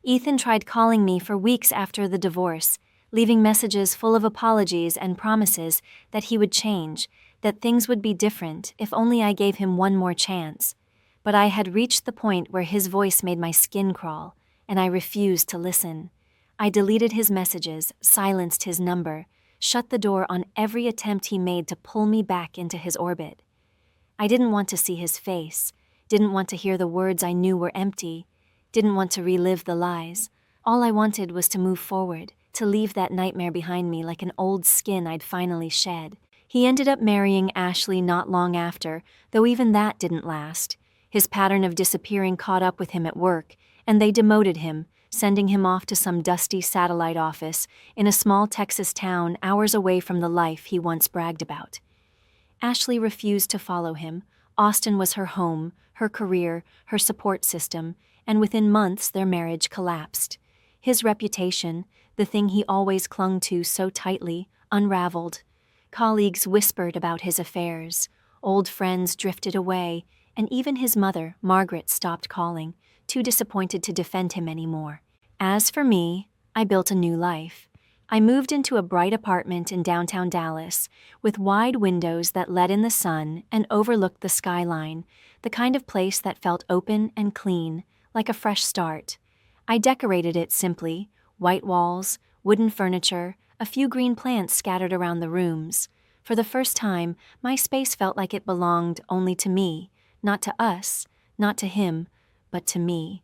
Ethan tried calling me for weeks after the divorce, leaving messages full of apologies and promises that he would change, that things would be different if only I gave him one more chance. But I had reached the point where his voice made my skin crawl, and I refused to listen. I deleted his messages, silenced his number, shut the door on every attempt he made to pull me back into his orbit. I didn't want to see his face, didn't want to hear the words I knew were empty, didn't want to relive the lies. All I wanted was to move forward, to leave that nightmare behind me like an old skin I'd finally shed. He ended up marrying Ashley not long after, though even that didn't last. His pattern of disappearing caught up with him at work, and they demoted him, sending him off to some dusty satellite office in a small Texas town hours away from the life he once bragged about. Ashley refused to follow him. Austin was her home, her career, her support system, and within months their marriage collapsed. His reputation, the thing he always clung to so tightly, unraveled. Colleagues whispered about his affairs. Old friends drifted away, and even his mother, Margaret, stopped calling, too disappointed to defend him anymore. As for me, I built a new life. I moved into a bright apartment in downtown Dallas, with wide windows that let in the sun and overlooked the skyline, the kind of place that felt open and clean, like a fresh start. I decorated it simply: white walls, wooden furniture, a few green plants scattered around the rooms. For the first time, my space felt like it belonged only to me, not to us, not to him, but to me.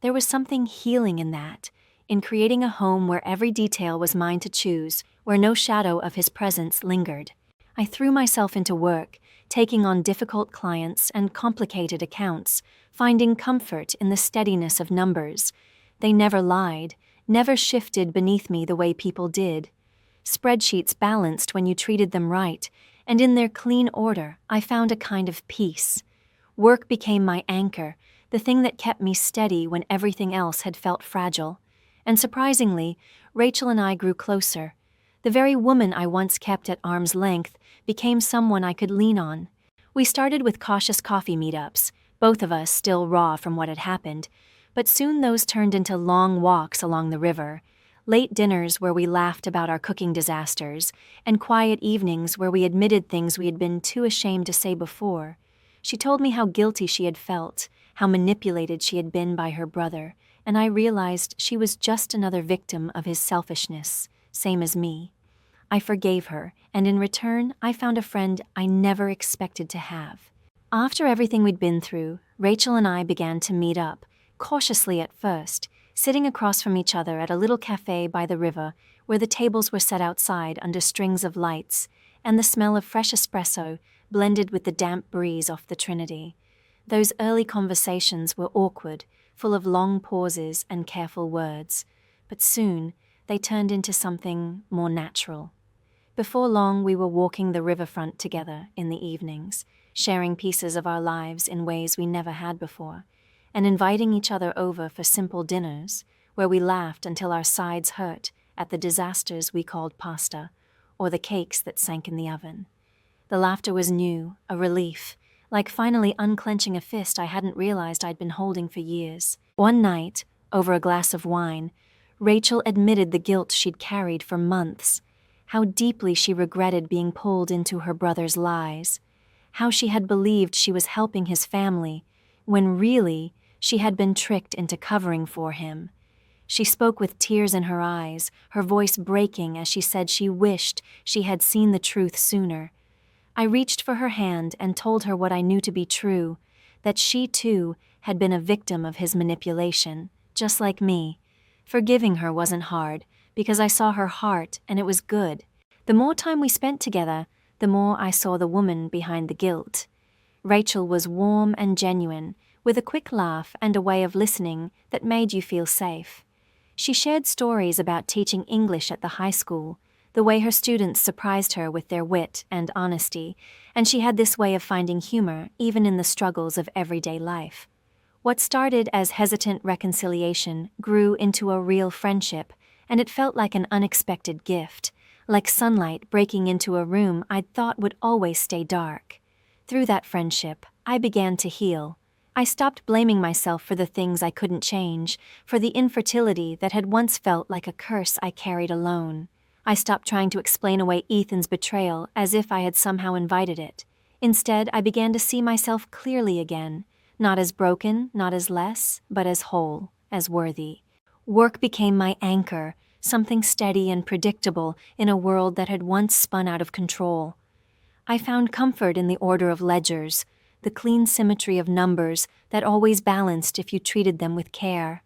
There was something healing in that, in creating a home where every detail was mine to choose, where no shadow of his presence lingered. I threw myself into work, taking on difficult clients and complicated accounts, finding comfort in the steadiness of numbers. They never lied, never shifted beneath me the way people did. Spreadsheets balanced when you treated them right, and in their clean order, I found a kind of peace. Work became my anchor, the thing that kept me steady when everything else had felt fragile. And surprisingly, Rachel and I grew closer. The very woman I once kept at arm's length became someone I could lean on. We started with cautious coffee meetups, both of us still raw from what had happened, but soon those turned into long walks along the river, late dinners where we laughed about our cooking disasters, and quiet evenings where we admitted things we had been too ashamed to say before. She told me how guilty she had felt, how manipulated she had been by her brother, and I realized she was just another victim of his selfishness, same as me. I forgave her, and in return, I found a friend I never expected to have. After everything we'd been through, Rachel and I began to meet up, cautiously at first, sitting across from each other at a little cafe by the river where the tables were set outside under strings of lights, and the smell of fresh espresso blended with the damp breeze off the Trinity. Those early conversations were awkward, full of long pauses and careful words, but soon they turned into something more natural. Before long, we were walking the riverfront together in the evenings, sharing pieces of our lives in ways we never had before, and inviting each other over for simple dinners, where we laughed until our sides hurt at the disasters we called pasta, or the cakes that sank in the oven. The laughter was new, a relief, like finally unclenching a fist I hadn't realized I'd been holding for years. One night, over a glass of wine, Rachel admitted the guilt she'd carried for months, how deeply she regretted being pulled into her brother's lies, how she had believed she was helping his family, when really she had been tricked into covering for him. She spoke with tears in her eyes, her voice breaking as she said she wished she had seen the truth sooner. I reached for her hand and told her what I knew to be true, that she too had been a victim of his manipulation, just like me. Forgiving her wasn't hard, because I saw her heart and it was good. The more time we spent together, the more I saw the woman behind the guilt. Rachel was warm and genuine, with a quick laugh and a way of listening that made you feel safe. She shared stories about teaching English at the high school, the way her students surprised her with their wit and honesty, and she had this way of finding humor even in the struggles of everyday life. What started as hesitant reconciliation grew into a real friendship, and it felt like an unexpected gift, like sunlight breaking into a room I'd thought would always stay dark. Through that friendship, I began to heal. I stopped blaming myself for the things I couldn't change, for the infertility that had once felt like a curse I carried alone. I stopped trying to explain away Ethan's betrayal as if I had somehow invited it. Instead, I began to see myself clearly again, not as broken, not as less, but as whole, as worthy. Work became my anchor, something steady and predictable in a world that had once spun out of control. I found comfort in the order of ledgers, the clean symmetry of numbers that always balanced if you treated them with care.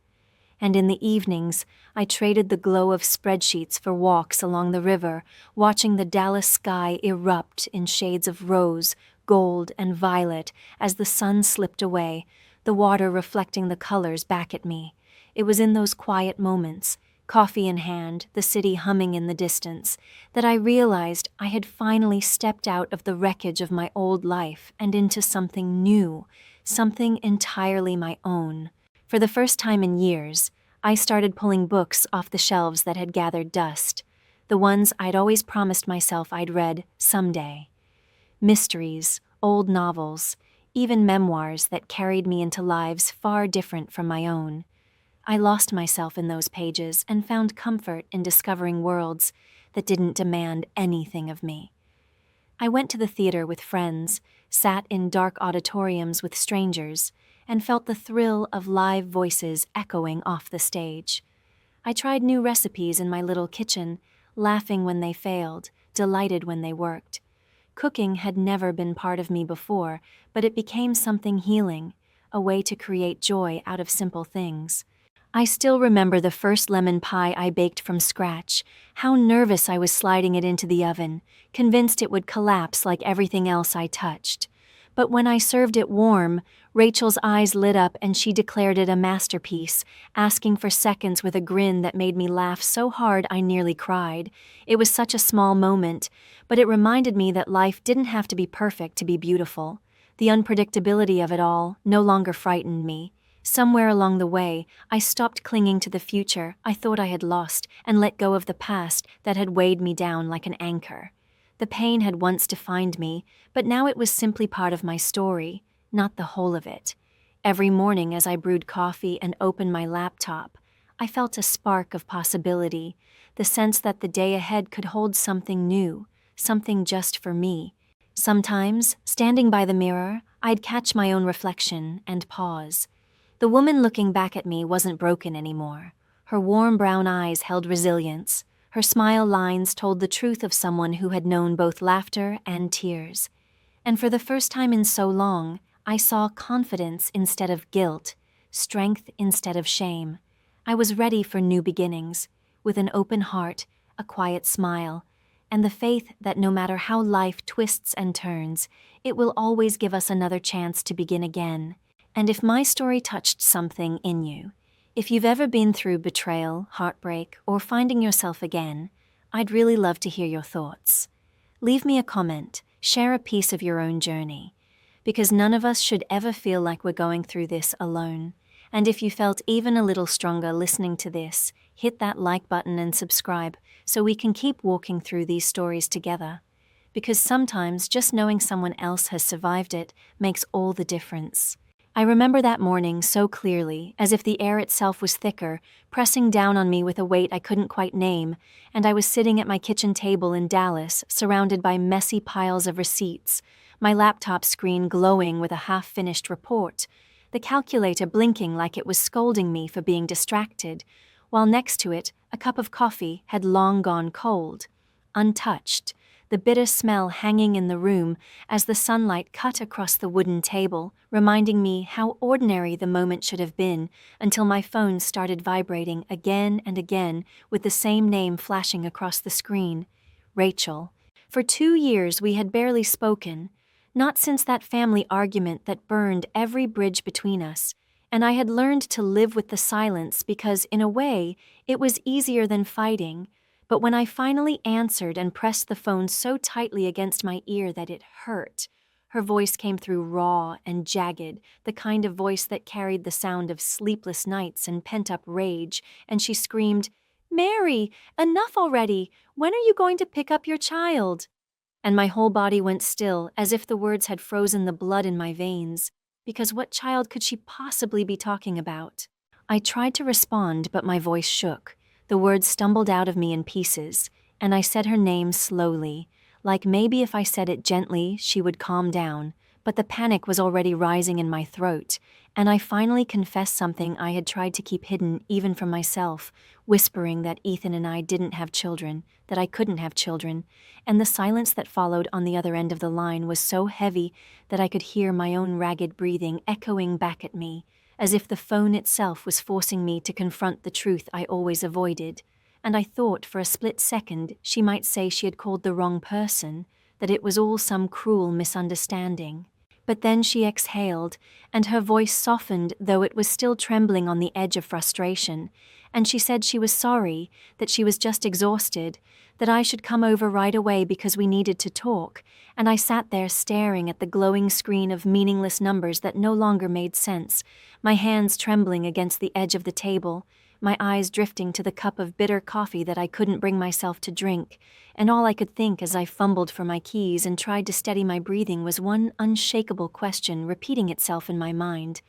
And in the evenings, I traded the glow of spreadsheets for walks along the river, watching the Dallas sky erupt in shades of rose, gold, and violet as the sun slipped away, the water reflecting the colors back at me. It was in those quiet moments, coffee in hand, the city humming in the distance, that I realized I had finally stepped out of the wreckage of my old life and into something new, something entirely my own. For the first time in years, I started pulling books off the shelves that had gathered dust, the ones I'd always promised myself I'd read someday. Mysteries, old novels, even memoirs that carried me into lives far different from my own. I lost myself in those pages and found comfort in discovering worlds that didn't demand anything of me. I went to the theater with friends, sat in dark auditoriums with strangers, and felt the thrill of live voices echoing off the stage. I tried new recipes in my little kitchen, laughing when they failed, delighted when they worked. Cooking had never been part of me before, but it became something healing, a way to create joy out of simple things. I still remember the first lemon pie I baked from scratch, how nervous I was sliding it into the oven, convinced it would collapse like everything else I touched. But when I served it warm, Rachel's eyes lit up and she declared it a masterpiece, asking for seconds with a grin that made me laugh so hard I nearly cried. It was such a small moment, but it reminded me that life didn't have to be perfect to be beautiful. The unpredictability of it all no longer frightened me. Somewhere along the way, I stopped clinging to the future I thought I had lost and let go of the past that had weighed me down like an anchor. The pain had once defined me, but now it was simply part of my story, not the whole of it. Every morning as I brewed coffee and opened my laptop, I felt a spark of possibility, the sense that the day ahead could hold something new, something just for me. Sometimes, standing by the mirror, I'd catch my own reflection and pause. The woman looking back at me wasn't broken anymore. Her warm brown eyes held resilience. Her smile lines told the truth of someone who had known both laughter and tears. And for the first time in so long, I saw confidence instead of guilt, strength instead of shame. I was ready for new beginnings, with an open heart, a quiet smile, and the faith that no matter how life twists and turns, it will always give us another chance to begin again. And if my story touched something in you, if you've ever been through betrayal, heartbreak, or finding yourself again, I'd really love to hear your thoughts. Leave me a comment, share a piece of your own journey, because none of us should ever feel like we're going through this alone. And if you felt even a little stronger listening to this, hit that like button and subscribe so we can keep walking through these stories together. Because sometimes just knowing someone else has survived it makes all the difference. I remember that morning so clearly, as if the air itself was thicker, pressing down on me with a weight I couldn't quite name, and I was sitting at my kitchen table in Dallas, surrounded by messy piles of receipts, my laptop screen glowing with a half-finished report, the calculator blinking like it was scolding me for being distracted, while next to it, a cup of coffee had long gone cold, untouched, the bitter smell hanging in the room as the sunlight cut across the wooden table, reminding me how ordinary the moment should have been until my phone started vibrating again and again with the same name flashing across the screen, Rachel. For 2 years we had barely spoken, not since that family argument that burned every bridge between us, and I had learned to live with the silence because, in a way, it was easier than fighting. But when I finally answered and pressed the phone so tightly against my ear that it hurt, her voice came through raw and jagged, the kind of voice that carried the sound of sleepless nights and pent-up rage, and she screamed, "Mary, enough already! When are you going to pick up your child?" And my whole body went still, as if the words had frozen the blood in my veins. because what child could she possibly be talking about? I tried to respond, but my voice shook. The words stumbled out of me in pieces, and I said her name slowly, like maybe if I said it gently, she would calm down, but the panic was already rising in my throat, and I finally confessed something I had tried to keep hidden even from myself, whispering that Ethan and I didn't have children, that I couldn't have children, and the silence that followed on the other end of the line was so heavy that I could hear my own ragged breathing echoing back at me, as if the phone itself was forcing me to confront the truth I always avoided. And I thought for a split second she might say she had called the wrong person, that it was all some cruel misunderstanding. But then she exhaled, and her voice softened, though it was still trembling on the edge of frustration, and she said she was sorry, that she was just exhausted, that I should come over right away because we needed to talk, and I sat there staring at the glowing screen of meaningless numbers that no longer made sense, my hands trembling against the edge of the table, my eyes drifting to the cup of bitter coffee that I couldn't bring myself to drink, and all I could think as I fumbled for my keys and tried to steady my breathing was one unshakable question repeating itself in my mind.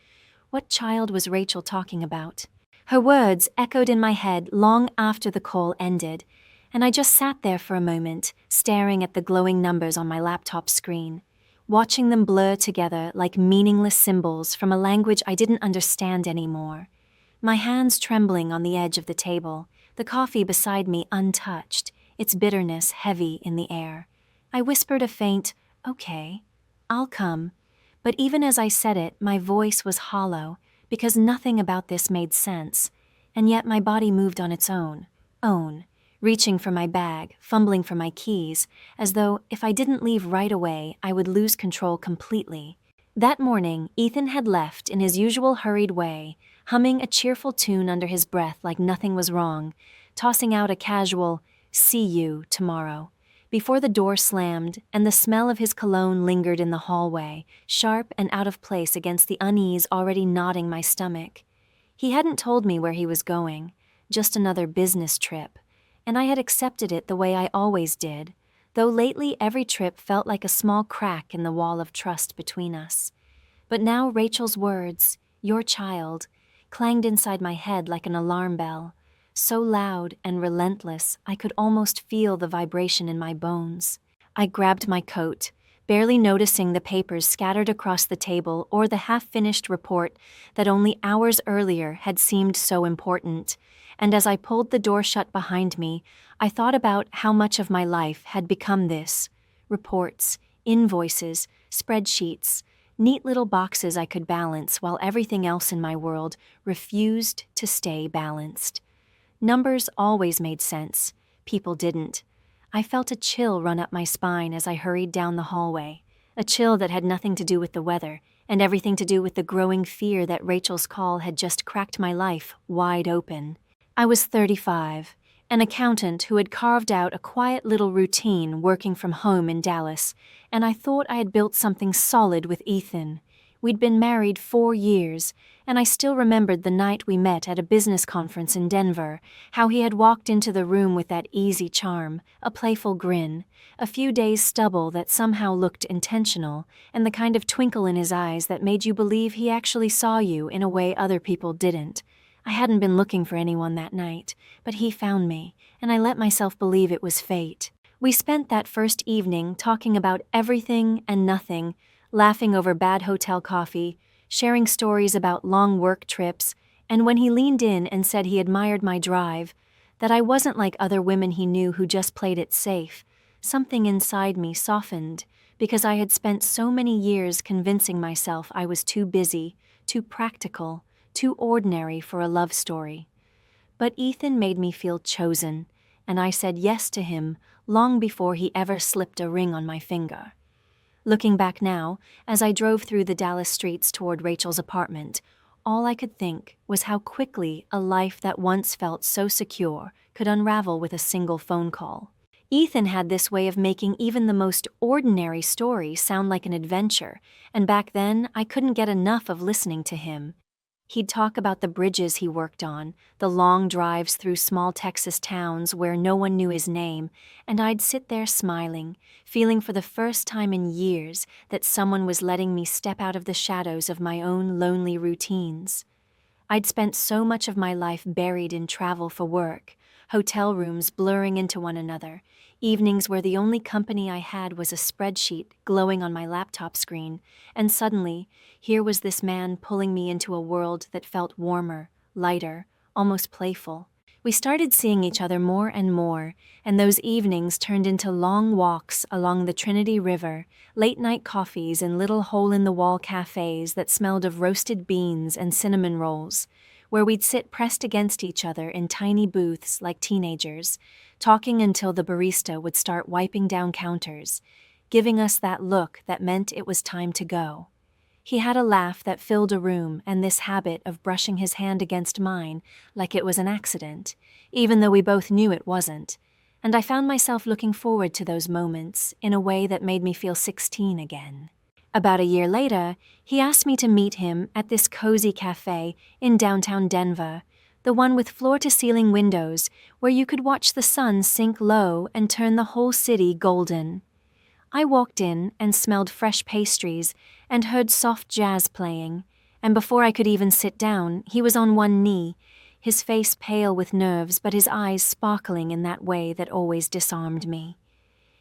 What child was Rachel talking about? Her words echoed in my head long after the call ended, and I just sat there for a moment, staring at the glowing numbers on my laptop screen, watching them blur together like meaningless symbols from a language I didn't understand anymore. My hands trembling on the edge of the table, the coffee beside me untouched, its bitterness heavy in the air. I whispered a faint, "Okay, I'll come," but even as I said it, my voice was hollow, because nothing about this made sense, and yet my body moved on its own, reaching for my bag, fumbling for my keys, as though if I didn't leave right away, I would lose control completely. That morning, Ethan had left in his usual hurried way, humming a cheerful tune under his breath like nothing was wrong, tossing out a casual, "See you tomorrow," before the door slammed and the smell of his cologne lingered in the hallway, sharp and out of place against the unease already knotting my stomach. He hadn't told me where he was going, just another business trip, and I had accepted it the way I always did, though lately every trip felt like a small crack in the wall of trust between us. But now Rachel's words, "your child," clanged inside my head like an alarm bell, so loud and relentless I could almost feel the vibration in my bones. I grabbed my coat, barely noticing the papers scattered across the table or the half-finished report that only hours earlier had seemed so important, and as I pulled the door shut behind me, I thought about how much of my life had become this: reports, invoices, spreadsheets, neat little boxes I could balance while everything else in my world refused to stay balanced. Numbers always made sense. People didn't. I felt a chill run up my spine as I hurried down the hallway, a chill that had nothing to do with the weather and everything to do with the growing fear that Rachel's call had just cracked my life wide open. I was 35, an accountant who had carved out a quiet little routine working from home in Dallas, and I thought I had built something solid with Ethan. We'd been married 4 years, and I still remembered the night we met at a business conference in Denver, how he had walked into the room with that easy charm, a playful grin, a few days' stubble that somehow looked intentional, and the kind of twinkle in his eyes that made you believe he actually saw you in a way other people didn't. I hadn't been looking for anyone that night, but he found me, and I let myself believe it was fate. We spent that first evening talking about everything and nothing, laughing over bad hotel coffee, sharing stories about long work trips, and when he leaned in and said he admired my drive, that I wasn't like other women he knew who just played it safe, something inside me softened, because I had spent so many years convincing myself I was too busy, too practical, too ordinary for a love story. But Ethan made me feel chosen, and I said yes to him long before he ever slipped a ring on my finger. Looking back now, as I drove through the Dallas streets toward Rachel's apartment, all I could think was how quickly a life that once felt so secure could unravel with a single phone call. Ethan had this way of making even the most ordinary story sound like an adventure, and back then I couldn't get enough of listening to him. He'd talk about the bridges he worked on, the long drives through small Texas towns where no one knew his name, and I'd sit there smiling, feeling for the first time in years that someone was letting me step out of the shadows of my own lonely routines. I'd spent so much of my life buried in travel for work, hotel rooms blurring into one another, evenings where the only company I had was a spreadsheet glowing on my laptop screen, and suddenly, here was this man pulling me into a world that felt warmer, lighter, almost playful. We started seeing each other more and more, and those evenings turned into long walks along the Trinity River, late-night coffees in little hole-in-the-wall cafes that smelled of roasted beans and cinnamon rolls, where we'd sit pressed against each other in tiny booths like teenagers, talking until the barista would start wiping down counters, giving us that look that meant it was time to go. He had a laugh that filled a room and this habit of brushing his hand against mine like it was an accident, even though we both knew it wasn't. And I found myself looking forward to those moments in a way that made me feel 16 again. About a year later, he asked me to meet him at this cozy cafe in downtown Denver, the one with floor-to-ceiling windows where you could watch the sun sink low and turn the whole city golden. I walked in and smelled fresh pastries and heard soft jazz playing, and before I could even sit down, he was on one knee, his face pale with nerves but his eyes sparkling in that way that always disarmed me.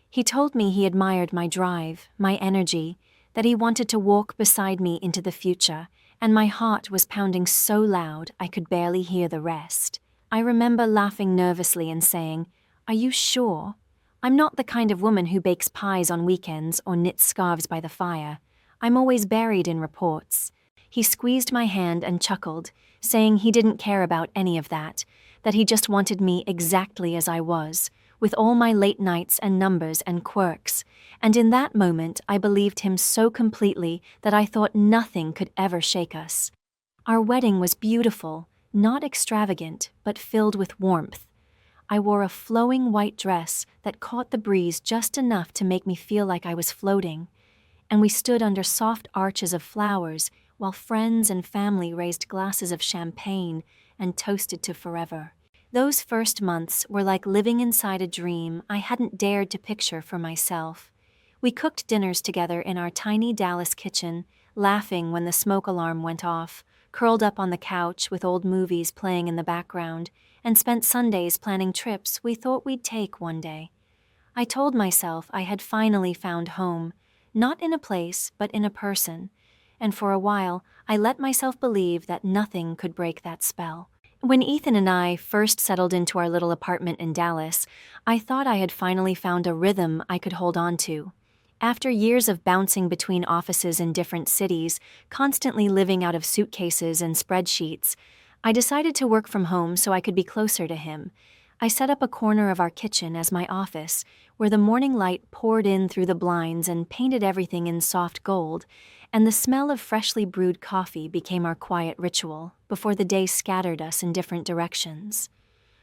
He told me he admired my drive, my energy, that he wanted to walk beside me into the future, and my heart was pounding so loud I could barely hear the rest. I remember laughing nervously and saying, "Are you sure? I'm not the kind of woman who bakes pies on weekends or knits scarves by the fire. I'm always buried in reports." He squeezed my hand and chuckled, saying he didn't care about any of that he just wanted me exactly as I was, with all my late nights and numbers and quirks, and in that moment I believed him so completely that I thought nothing could ever shake us. Our wedding was beautiful, not extravagant, but filled with warmth. I wore a flowing white dress that caught the breeze just enough to make me feel like I was floating, and we stood under soft arches of flowers while friends and family raised glasses of champagne and toasted to forever. Those first months were like living inside a dream I hadn't dared to picture for myself. We cooked dinners together in our tiny Dallas kitchen, laughing when the smoke alarm went off, curled up on the couch with old movies playing in the background, and spent Sundays planning trips we thought we'd take one day. I told myself I had finally found home, not in a place, but in a person, and for a while I let myself believe that nothing could break that spell. When Ethan and I first settled into our little apartment in Dallas, I thought I had finally found a rhythm I could hold on to. After years of bouncing between offices in different cities, constantly living out of suitcases and spreadsheets, I decided to work from home so I could be closer to him. I set up a corner of our kitchen as my office, where the morning light poured in through the blinds and painted everything in soft gold, and the smell of freshly brewed coffee became our quiet ritual before the day scattered us in different directions.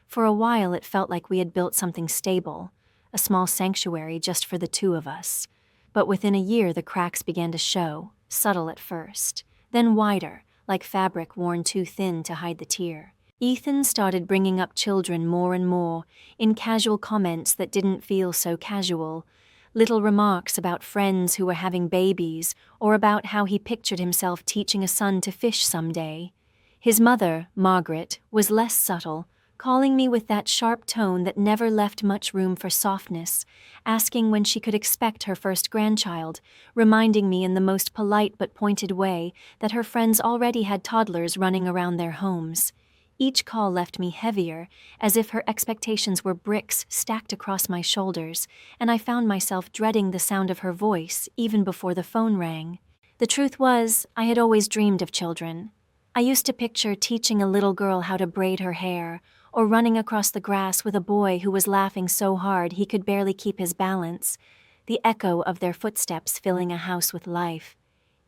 For a while it felt like we had built something stable, a small sanctuary just for the two of us. But within a year the cracks began to show, subtle at first, then wider, like fabric worn too thin to hide the tear. Ethan started bringing up children more and more, in casual comments that didn't feel so casual, little remarks about friends who were having babies or about how he pictured himself teaching a son to fish someday. His mother, Margaret, was less subtle, calling me with that sharp tone that never left much room for softness, asking when she could expect her first grandchild, reminding me in the most polite but pointed way that her friends already had toddlers running around their homes. Each call left me heavier, as if her expectations were bricks stacked across my shoulders, and I found myself dreading the sound of her voice even before the phone rang. The truth was, I had always dreamed of children. I used to picture teaching a little girl how to braid her hair, or running across the grass with a boy who was laughing so hard he could barely keep his balance, the echo of their footsteps filling a house with life.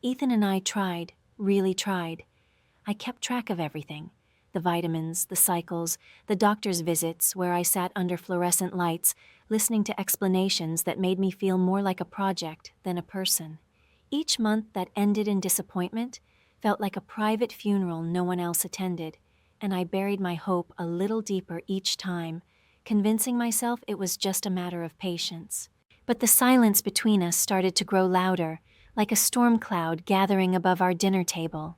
Ethan and I tried, really tried. I kept track of everything. The vitamins, the cycles, the doctor's visits where I sat under fluorescent lights, listening to explanations that made me feel more like a project than a person. Each month that ended in disappointment felt like a private funeral no one else attended, and I buried my hope a little deeper each time, convincing myself it was just a matter of patience. But the silence between us started to grow louder, like a storm cloud gathering above our dinner table.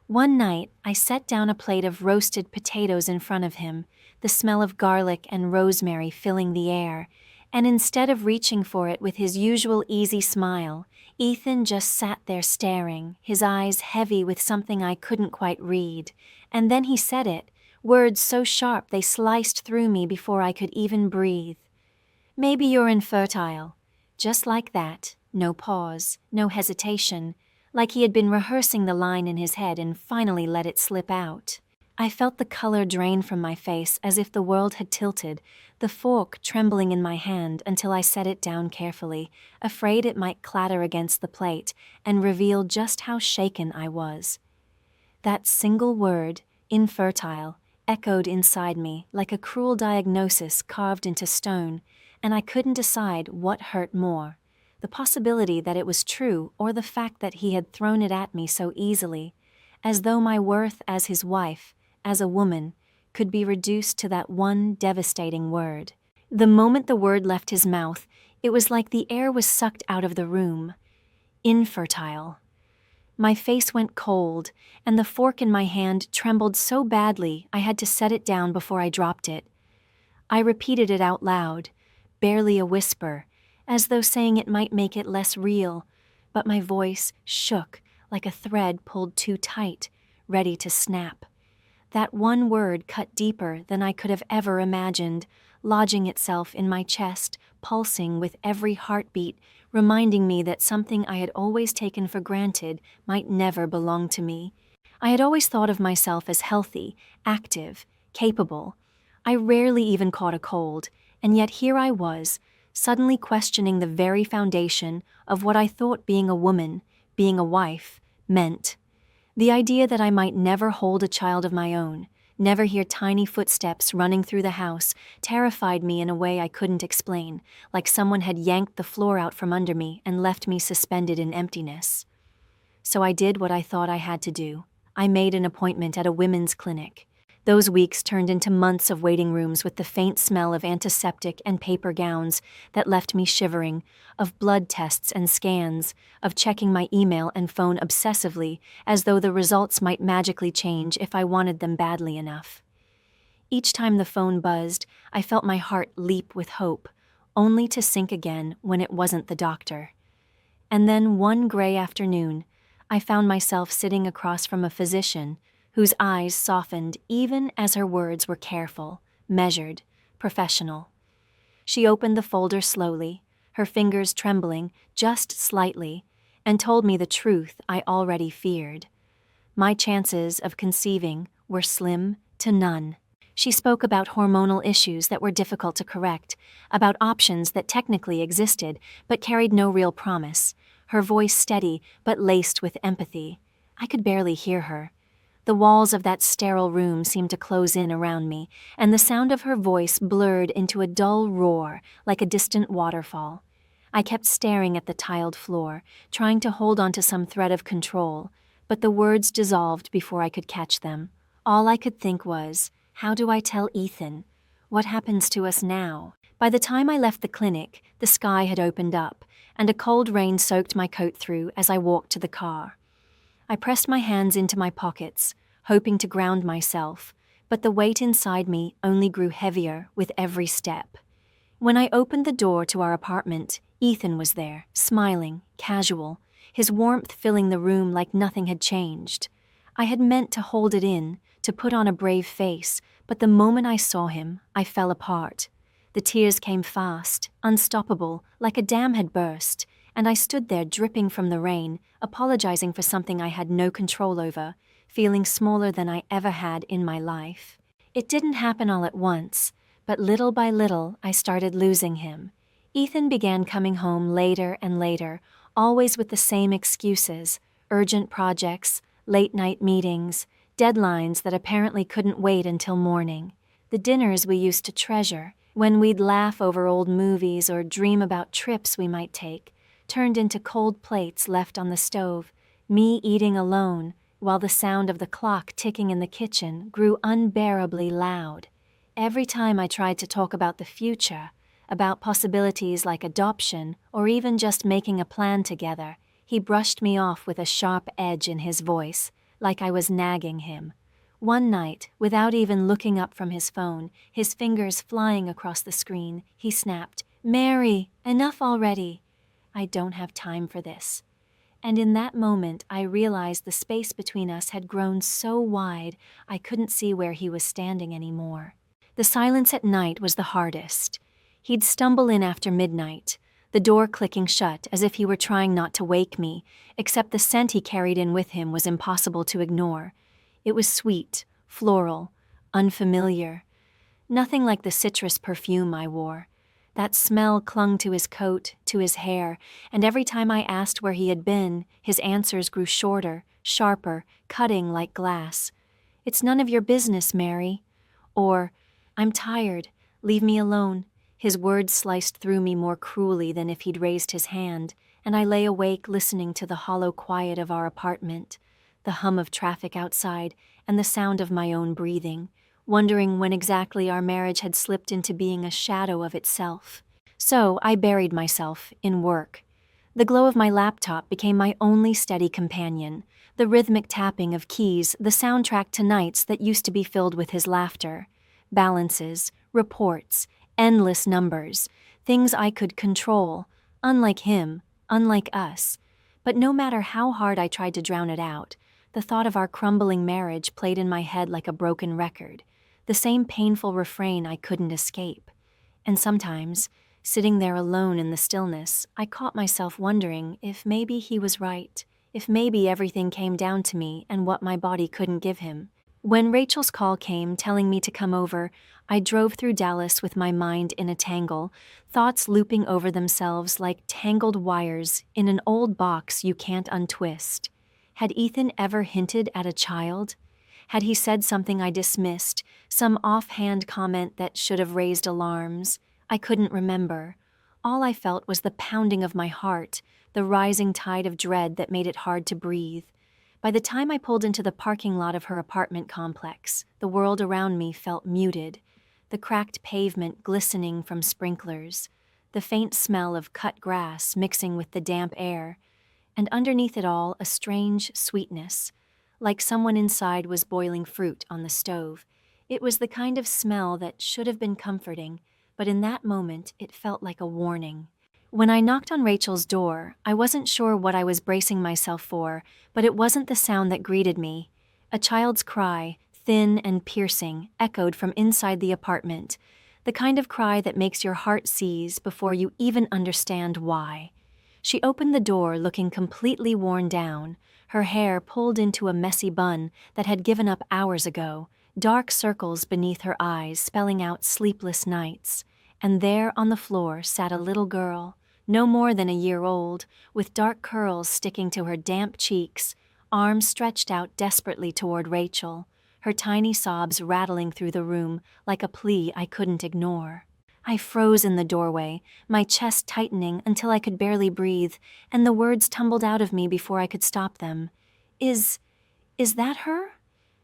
One night, I set down a plate of roasted potatoes in front of him, the smell of garlic and rosemary filling the air, and instead of reaching for it with his usual easy smile, Ethan just sat there staring, his eyes heavy with something I couldn't quite read. And then he said it, words so sharp they sliced through me before I could even breathe. "Maybe you're infertile." Just like that, no pause, no hesitation, like he had been rehearsing the line in his head and finally let it slip out. I felt the color drain from my face as if the world had tilted, the fork trembling in my hand until I set it down carefully, afraid it might clatter against the plate and reveal just how shaken I was. That single word, infertile, echoed inside me like a cruel diagnosis carved into stone, and I couldn't decide what hurt more, the possibility that it was true or the fact that he had thrown it at me so easily, as though my worth as his wife, as a woman, could be reduced to that one devastating word. The moment the word left his mouth, it was like the air was sucked out of the room. Infertile. My face went cold, and the fork in my hand trembled so badly I had to set it down before I dropped it. I repeated it out loud, barely a whisper, as though saying it might make it less real, but my voice shook like a thread pulled too tight, ready to snap. That one word cut deeper than I could have ever imagined, lodging itself in my chest, pulsing with every heartbeat, reminding me that something I had always taken for granted might never belong to me. I had always thought of myself as healthy, active, capable. I rarely even caught a cold, and yet here I was, suddenly questioning the very foundation of what I thought being a woman, being a wife, meant. The idea that I might never hold a child of my own, never hear tiny footsteps running through the house, terrified me in a way I couldn't explain, like someone had yanked the floor out from under me and left me suspended in emptiness. So I did what I thought I had to do. I made an appointment at a women's clinic. Those weeks turned into months of waiting rooms with the faint smell of antiseptic and paper gowns that left me shivering, of blood tests and scans, of checking my email and phone obsessively as though the results might magically change if I wanted them badly enough. Each time the phone buzzed, I felt my heart leap with hope, only to sink again when it wasn't the doctor. And then one gray afternoon, I found myself sitting across from a physician whose eyes softened even as her words were careful, measured, professional. She opened the folder slowly, her fingers trembling just slightly, and told me the truth I already feared. My chances of conceiving were slim to none. She spoke about hormonal issues that were difficult to correct, about options that technically existed but carried no real promise, her voice steady but laced with empathy. I could barely hear her. The walls of that sterile room seemed to close in around me, and the sound of her voice blurred into a dull roar like a distant waterfall. I kept staring at the tiled floor, trying to hold on to some thread of control, but the words dissolved before I could catch them. All I could think was, how do I tell Ethan? What happens to us now? By the time I left the clinic, the sky had opened up, and a cold rain soaked my coat through as I walked to the car. I pressed my hands into my pockets, hoping to ground myself, but the weight inside me only grew heavier with every step. When I opened the door to our apartment, Ethan was there, smiling, casual, his warmth filling the room like nothing had changed. I had meant to hold it in, to put on a brave face, but the moment I saw him, I fell apart. The tears came fast, unstoppable, like a dam had burst, and I stood there dripping from the rain, apologizing for something I had no control over, feeling smaller than I ever had in my life. It didn't happen all at once, but little by little I started losing him. Ethan began coming home later and later, always with the same excuses, urgent projects, late-night meetings, deadlines that apparently couldn't wait until morning. The dinners we used to treasure, when we'd laugh over old movies or dream about trips we might take, turned into cold plates left on the stove, me eating alone, while the sound of the clock ticking in the kitchen grew unbearably loud. Every time I tried to talk about the future, about possibilities like adoption or even just making a plan together, he brushed me off with a sharp edge in his voice, like I was nagging him. One night, without even looking up from his phone, his fingers flying across the screen, he snapped, "Mary, enough already. I don't have time for this." And in that moment, I realized the space between us had grown so wide I couldn't see where he was standing anymore. The silence at night was the hardest. He'd stumble in after midnight, the door clicking shut as if he were trying not to wake me, except the scent he carried in with him was impossible to ignore. It was sweet, floral, unfamiliar. Nothing like the citrus perfume I wore. That smell clung to his coat, to his hair, and every time I asked where he had been, his answers grew shorter, sharper, cutting like glass. "It's none of your business, Mary." Or, "I'm tired, leave me alone." His words sliced through me more cruelly than if he'd raised his hand, and I lay awake listening to the hollow quiet of our apartment, the hum of traffic outside, and the sound of my own breathing, wondering when exactly our marriage had slipped into being a shadow of itself. So I buried myself in work. The glow of my laptop became my only steady companion, the rhythmic tapping of keys, the soundtrack to nights that used to be filled with his laughter. Balances, reports, endless numbers, things I could control, unlike him, unlike us. But no matter how hard I tried to drown it out, the thought of our crumbling marriage played in my head like a broken record, the same painful refrain I couldn't escape. And sometimes, sitting there alone in the stillness, I caught myself wondering if maybe he was right, if maybe everything came down to me and what my body couldn't give him. When Rachel's call came telling me to come over, I drove through Dallas with my mind in a tangle, thoughts looping over themselves like tangled wires in an old box you can't untwist. Had Ethan ever hinted at a child? Had he said something I dismissed, some offhand comment that should have raised alarms? I couldn't remember. All I felt was the pounding of my heart, the rising tide of dread that made it hard to breathe. By the time I pulled into the parking lot of her apartment complex, the world around me felt muted, the cracked pavement glistening from sprinklers, the faint smell of cut grass mixing with the damp air, and underneath it all a strange sweetness, like someone inside was boiling fruit on the stove. It was the kind of smell that should have been comforting, but in that moment it felt like a warning. When I knocked on Rachel's door, I wasn't sure what I was bracing myself for, but it wasn't the sound that greeted me. A child's cry, thin and piercing, echoed from inside the apartment, the kind of cry that makes your heart seize before you even understand why. She opened the door looking completely worn down, her hair pulled into a messy bun that had given up hours ago, dark circles beneath her eyes spelling out sleepless nights. And there on the floor sat a little girl, no more than a year old, with dark curls sticking to her damp cheeks, arms stretched out desperately toward Rachel, her tiny sobs rattling through the room like a plea I couldn't ignore. I froze in the doorway, my chest tightening until I could barely breathe, and the words tumbled out of me before I could stop them. Is that her?"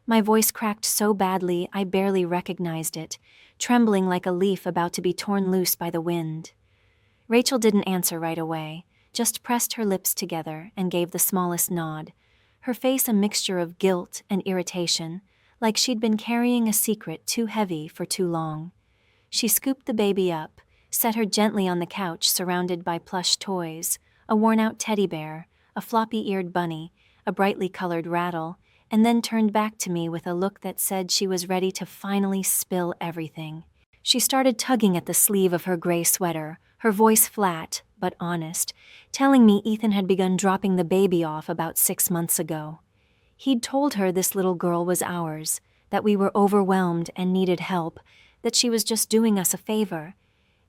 My voice cracked so badly I barely recognized it, trembling like a leaf about to be torn loose by the wind. Rachel didn't answer right away, just pressed her lips together and gave the smallest nod, her face a mixture of guilt and irritation, like she'd been carrying a secret too heavy for too long. She scooped the baby up, set her gently on the couch surrounded by plush toys, a worn-out teddy bear, a floppy-eared bunny, a brightly colored rattle, and then turned back to me with a look that said she was ready to finally spill everything. She started tugging at the sleeve of her gray sweater, her voice flat, but honest, telling me Ethan had begun dropping the baby off about 6 months ago. He'd told her this little girl was ours, that we were overwhelmed and needed help, that she was just doing us a favor.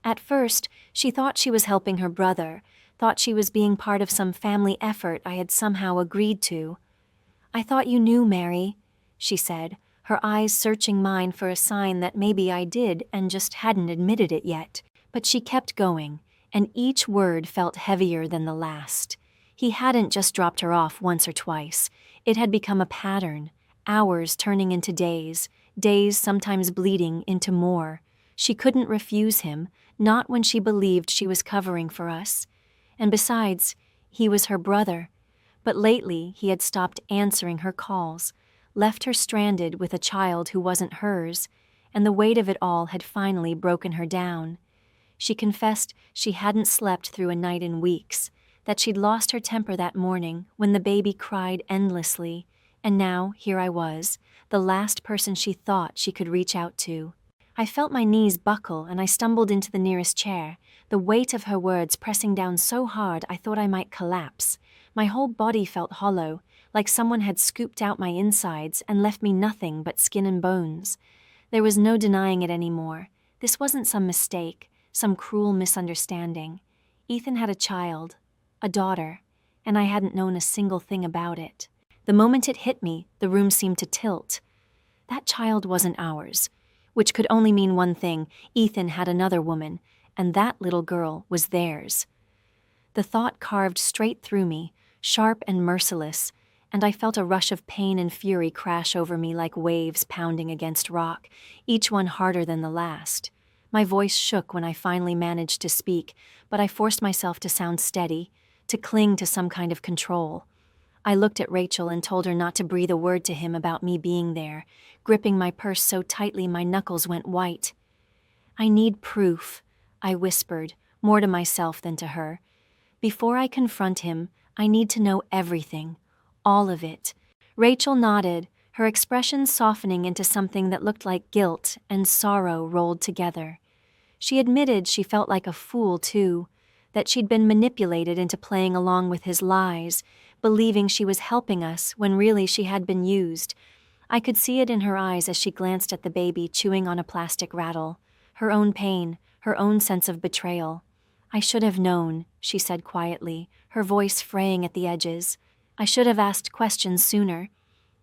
At first, she thought she was helping her brother, thought she was being part of some family effort I had somehow agreed to. "I thought you knew, Mary," she said, her eyes searching mine for a sign that maybe I did and just hadn't admitted it yet. But she kept going, and each word felt heavier than the last. He hadn't just dropped her off once or twice. It had become a pattern, hours turning into days, days sometimes bleeding into more. She couldn't refuse him, not when she believed she was covering for us. And besides, he was her brother. But lately he had stopped answering her calls, left her stranded with a child who wasn't hers, and the weight of it all had finally broken her down. She confessed she hadn't slept through a night in weeks, that she'd lost her temper that morning when the baby cried endlessly, and now here I was, the last person she thought she could reach out to. I felt my knees buckle and I stumbled into the nearest chair, the weight of her words pressing down so hard I thought I might collapse. My whole body felt hollow, like someone had scooped out my insides and left me nothing but skin and bones. There was no denying it anymore. This wasn't some mistake, some cruel misunderstanding. Ethan had a child, a daughter, and I hadn't known a single thing about it. The moment it hit me, the room seemed to tilt. That child wasn't ours, which could only mean one thing: Ethan had another woman, and that little girl was theirs. The thought carved straight through me, sharp and merciless, and I felt a rush of pain and fury crash over me like waves pounding against rock, each one harder than the last. My voice shook when I finally managed to speak, but I forced myself to sound steady, to cling to some kind of control. I looked at Rachel and told her not to breathe a word to him about me being there, gripping my purse so tightly my knuckles went white. "I need proof," I whispered, more to myself than to her. "Before I confront him, I need to know everything, all of it." Rachel nodded, her expression softening into something that looked like guilt and sorrow rolled together. She admitted she felt like a fool, too, that she'd been manipulated into playing along with his lies, believing she was helping us when really she had been used. I could see it in her eyes as she glanced at the baby chewing on a plastic rattle, her own pain, her own sense of betrayal. "I should have known," she said quietly, her voice fraying at the edges. "I should have asked questions sooner."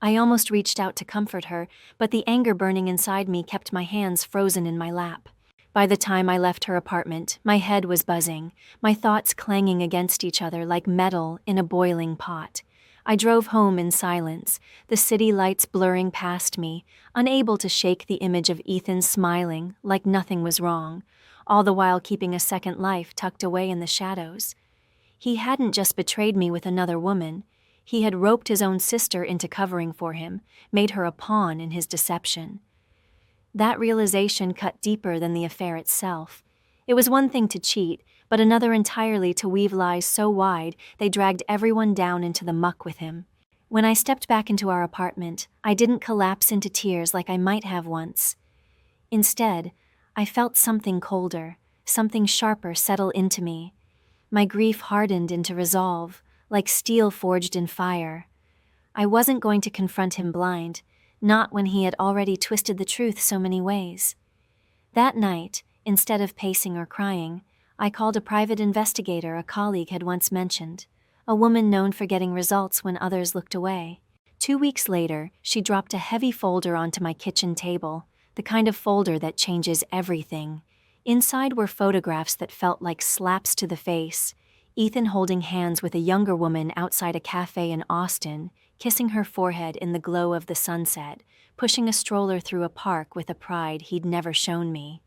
I almost reached out to comfort her, but the anger burning inside me kept my hands frozen in my lap. By the time I left her apartment, my head was buzzing, my thoughts clanging against each other like metal in a boiling pot. I drove home in silence, the city lights blurring past me, unable to shake the image of Ethan smiling like nothing was wrong, all the while keeping a second life tucked away in the shadows. He hadn't just betrayed me with another woman. He had roped his own sister into covering for him, made her a pawn in his deception. That realization cut deeper than the affair itself. It was one thing to cheat, but another entirely to weave lies so wide they dragged everyone down into the muck with him. When I stepped back into our apartment, I didn't collapse into tears like I might have once. Instead, I felt something colder, something sharper settle into me. My grief hardened into resolve, like steel forged in fire. I wasn't going to confront him blind, not when he had already twisted the truth so many ways. That night, instead of pacing or crying, I called a private investigator a colleague had once mentioned, a woman known for getting results when others looked away. 2 weeks later, she dropped a heavy folder onto my kitchen table, the kind of folder that changes everything. Inside were photographs that felt like slaps to the face. Ethan holding hands with a younger woman outside a cafe in Austin, kissing her forehead in the glow of the sunset, pushing a stroller through a park with a pride he'd never shown me.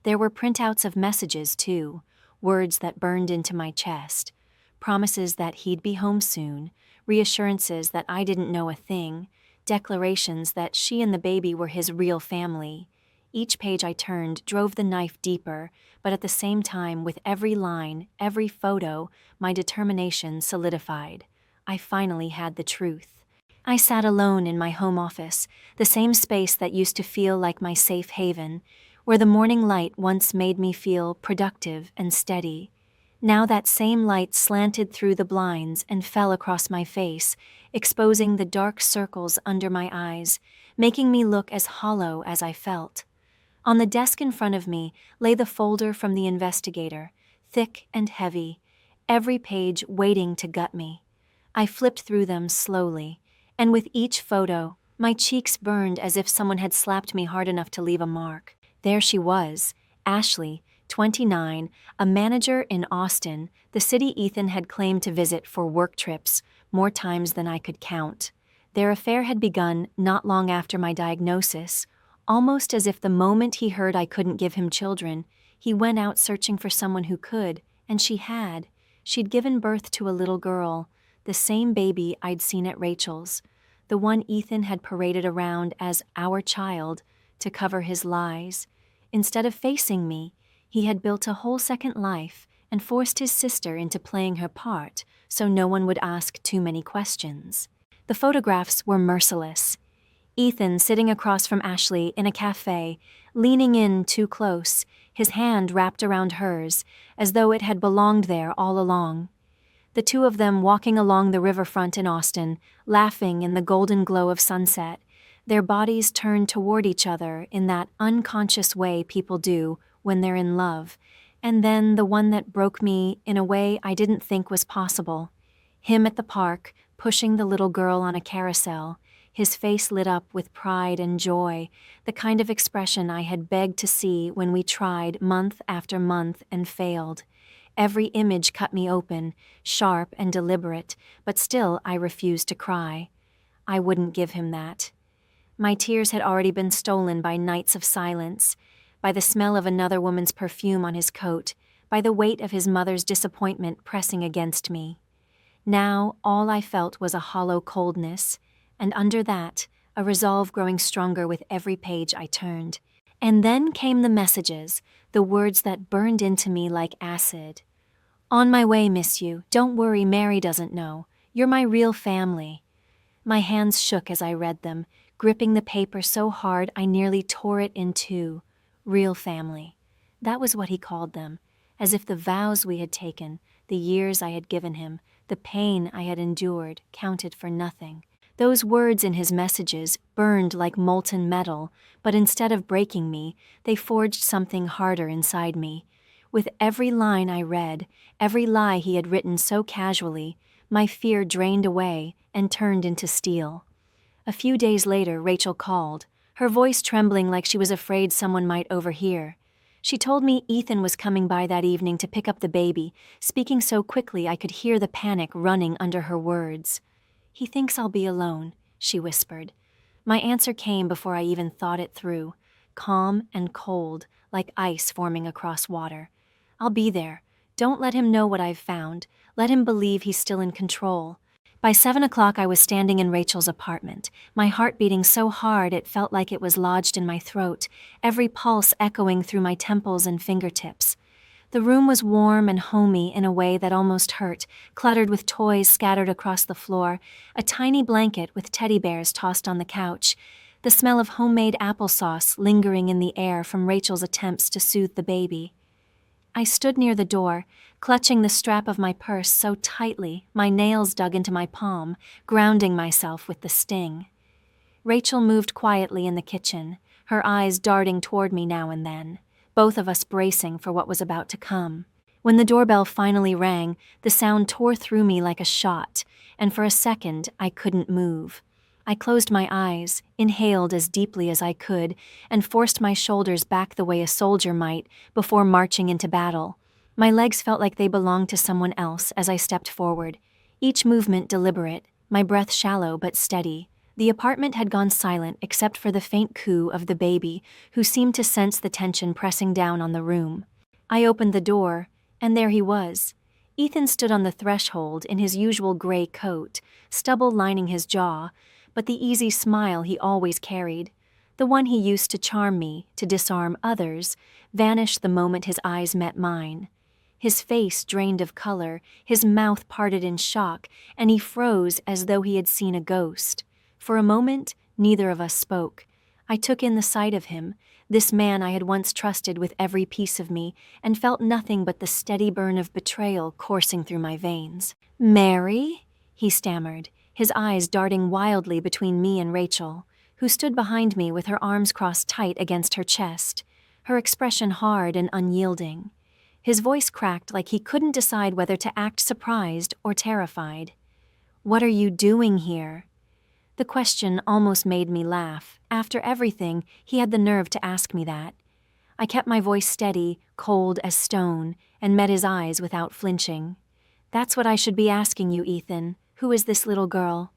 There were printouts of messages, too, words that burned into my chest, promises that he'd be home soon, reassurances that I didn't know a thing, declarations that she and the baby were his real family. Each page I turned drove the knife deeper, but at the same time, with every line, every photo, my determination solidified. I finally had the truth. I sat alone in my home office, the same space that used to feel like my safe haven, where the morning light once made me feel productive and steady. Now that same light slanted through the blinds and fell across my face, exposing the dark circles under my eyes, making me look as hollow as I felt. On the desk in front of me lay the folder from the investigator, thick and heavy, every page waiting to gut me. I flipped through them slowly, and with each photo, my cheeks burned as if someone had slapped me hard enough to leave a mark. There she was, Ashley, 29, a manager in Austin, the city Ethan had claimed to visit for work trips, more times than I could count. Their affair had begun not long after my diagnosis, almost as if the moment he heard I couldn't give him children, he went out searching for someone who could, and she had. She'd given birth to a little girl, the same baby I'd seen at Rachel's, the one Ethan had paraded around as our child to cover his lies. Instead of facing me, he had built a whole second life and forced his sister into playing her part so no one would ask too many questions. The photographs were merciless. Ethan sitting across from Ashley in a cafe, leaning in too close, his hand wrapped around hers, as though it had belonged there all along. The two of them walking along the riverfront in Austin, laughing in the golden glow of sunset, their bodies turned toward each other in that unconscious way people do when they're in love, and then the one that broke me in a way I didn't think was possible. Him at the park, pushing the little girl on a carousel, his face lit up with pride and joy, the kind of expression I had begged to see when we tried month after month and failed. Every image cut me open, sharp and deliberate, but still I refused to cry. I wouldn't give him that. My tears had already been stolen by nights of silence, by the smell of another woman's perfume on his coat, by the weight of his mother's disappointment pressing against me. Now all I felt was a hollow coldness, and under that, a resolve growing stronger with every page I turned. And then came the messages, the words that burned into me like acid. "On my way, miss you. Don't worry, Mary doesn't know. You're my real family." My hands shook as I read them, gripping the paper so hard I nearly tore it in two. Real family. That was what he called them, as if the vows we had taken, the years I had given him, the pain I had endured, counted for nothing. Those words in his messages burned like molten metal, but instead of breaking me, they forged something harder inside me. With every line I read, every lie he had written so casually, my fear drained away and turned into steel. A few days later, Rachel called, her voice trembling like she was afraid someone might overhear. She told me Ethan was coming by that evening to pick up the baby, speaking so quickly I could hear the panic running under her words. "He thinks I'll be alone," she whispered. My answer came before I even thought it through, calm and cold, like ice forming across water. "I'll be there. Don't let him know what I've found. Let him believe he's still in control." By 7 o'clock I was standing in Rachel's apartment, my heart beating so hard it felt like it was lodged in my throat, every pulse echoing through my temples and fingertips. The room was warm and homey in a way that almost hurt, cluttered with toys scattered across the floor, a tiny blanket with teddy bears tossed on the couch, the smell of homemade applesauce lingering in the air from Rachel's attempts to soothe the baby. I stood near the door, clutching the strap of my purse so tightly my nails dug into my palm, grounding myself with the sting. Rachel moved quietly in the kitchen, her eyes darting toward me now and then, both of us bracing for what was about to come. When the doorbell finally rang, the sound tore through me like a shot, and for a second I couldn't move. I closed my eyes, inhaled as deeply as I could, and forced my shoulders back the way a soldier might before marching into battle. My legs felt like they belonged to someone else as I stepped forward, each movement deliberate, my breath shallow but steady. The apartment had gone silent except for the faint coo of the baby, who seemed to sense the tension pressing down on the room. I opened the door, and there he was. Ethan stood on the threshold in his usual gray coat, stubble lining his jaw, but the easy smile he always carried, the one he used to charm me, to disarm others, vanished the moment his eyes met mine. His face drained of color, his mouth parted in shock, and he froze as though he had seen a ghost. For a moment, neither of us spoke. I took in the sight of him, this man I had once trusted with every piece of me, and felt nothing but the steady burn of betrayal coursing through my veins. "Mary?" he stammered, his eyes darting wildly between me and Rachel, who stood behind me with her arms crossed tight against her chest, her expression hard and unyielding. His voice cracked like he couldn't decide whether to act surprised or terrified. "What are you doing here?" The question almost made me laugh. After everything, he had the nerve to ask me that. I kept my voice steady, cold as stone, and met his eyes without flinching. "That's what I should be asking you, Ethan. Who is this little girl?"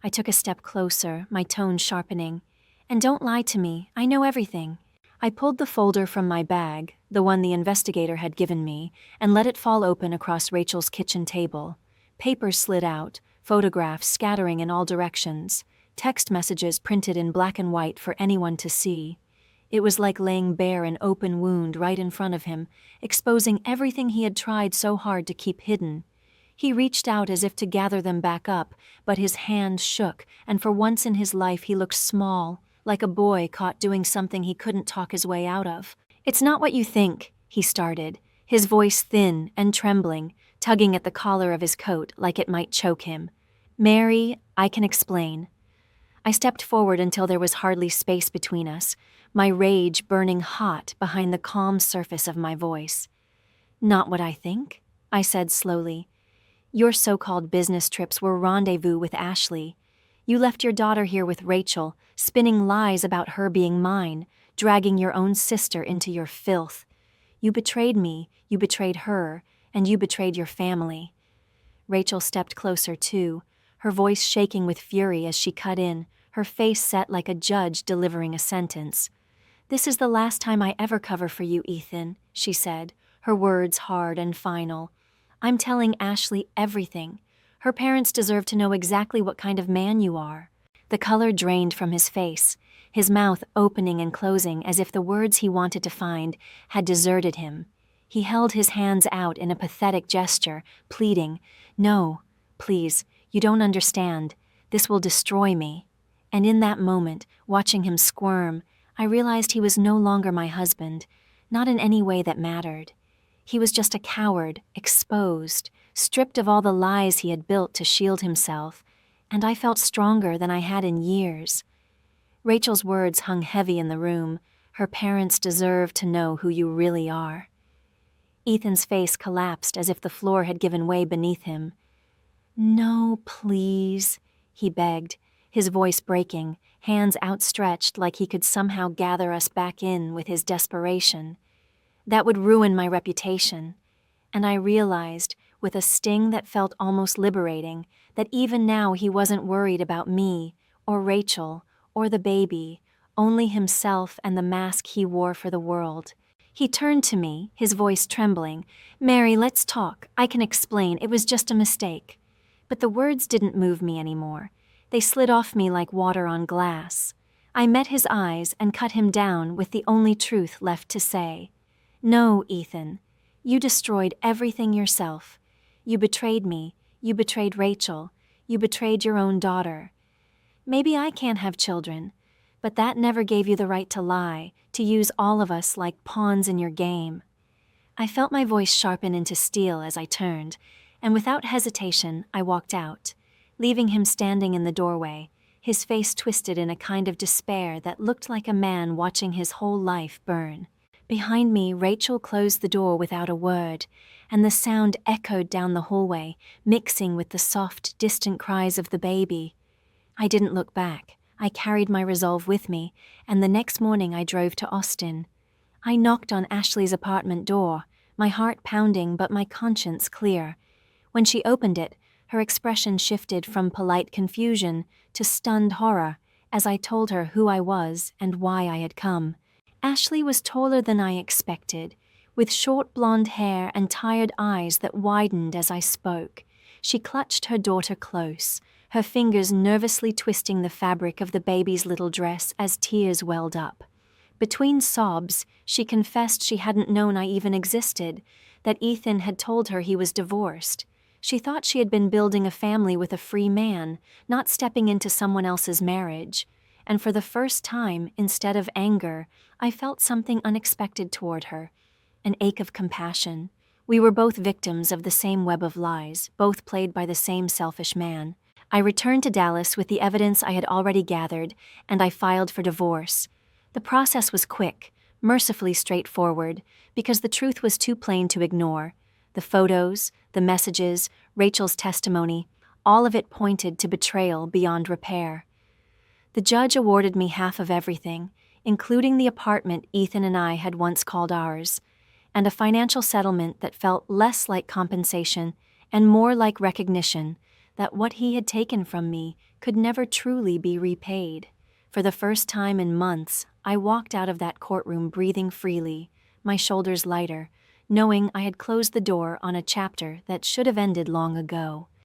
I took a step closer, my tone sharpening. And don't lie to me, I know everything. I pulled the folder from my bag, the one the investigator had given me, and let it fall open across Rachel's kitchen table. Papers slid out, photographs scattering in all directions, text messages printed in black and white for anyone to see. It was like laying bare an open wound right in front of him, exposing everything he had tried so hard to keep hidden. He reached out as if to gather them back up, but his hand shook, and for once in his life he looked small, like a boy caught doing something he couldn't talk his way out of. "It's not what you think," he started, his voice thin and trembling, tugging at the collar of his coat like it might choke him. "Mary, I can explain." I stepped forward until there was hardly space between us, my rage burning hot behind the calm surface of my voice. "Not what I think," I said slowly. "Your so-called business trips were rendezvous with Ashley. You left your daughter here with Rachel, spinning lies about her being mine, dragging your own sister into your filth. You betrayed me, you betrayed her, and you betrayed your family." Rachel stepped closer too, her voice shaking with fury as she cut in, her face set like a judge delivering a sentence. "This is the last time I ever cover for you, Ethan," she said, her words hard and final. "I'm telling Ashley everything. Her parents deserve to know exactly what kind of man you are." The color drained from his face, his mouth opening and closing as if the words he wanted to find had deserted him. He held his hands out in a pathetic gesture, pleading, "No, please, you don't understand. This will destroy me." And in that moment, watching him squirm, I realized he was no longer my husband, not in any way that mattered. He was just a coward, exposed, stripped of all the lies he had built to shield himself, and I felt stronger than I had in years. Rachel's words hung heavy in the room. Her parents deserve to know who you really are. Ethan's face collapsed as if the floor had given way beneath him. "No, please," he begged, his voice breaking, hands outstretched like he could somehow gather us back in with his desperation. That would ruin my reputation. And I realized, with a sting that felt almost liberating, that even now he wasn't worried about me, or Rachel, or the baby, only himself and the mask he wore for the world. He turned to me, his voice trembling. "Mary, let's talk. I can explain. It was just a mistake." But the words didn't move me anymore. They slid off me like water on glass. I met his eyes and cut him down with the only truth left to say. "No, Ethan. You destroyed everything yourself. You betrayed me. You betrayed Rachel. You betrayed your own daughter. Maybe I can't have children, but that never gave you the right to lie, to use all of us like pawns in your game." I felt my voice sharpen into steel as I turned, and without hesitation I walked out, leaving him standing in the doorway, his face twisted in a kind of despair that looked like a man watching his whole life burn. Behind me, Rachel closed the door without a word, and the sound echoed down the hallway, mixing with the soft, distant cries of the baby. I didn't look back. I carried my resolve with me, and the next morning I drove to Austin. I knocked on Ashley's apartment door, my heart pounding but my conscience clear. When she opened it, her expression shifted from polite confusion to stunned horror as I told her who I was and why I had come. Ashley was taller than I expected, with short blonde hair and tired eyes that widened as I spoke. She clutched her daughter close, her fingers nervously twisting the fabric of the baby's little dress as tears welled up. Between sobs, she confessed she hadn't known I even existed, that Ethan had told her he was divorced. She thought she had been building a family with a free man, not stepping into someone else's marriage. And for the first time, instead of anger, I felt something unexpected toward her, an ache of compassion. We were both victims of the same web of lies, both played by the same selfish man. I returned to Dallas with the evidence I had already gathered, and I filed for divorce. The process was quick, mercifully straightforward, because the truth was too plain to ignore. The photos, the messages, Rachel's testimony, all of it pointed to betrayal beyond repair. The judge awarded me half of everything, including the apartment Ethan and I had once called ours, and a financial settlement that felt less like compensation and more like recognition that what he had taken from me could never truly be repaid. For the first time in months, I walked out of that courtroom breathing freely, my shoulders lighter, knowing I had closed the door on a chapter that should have ended long ago.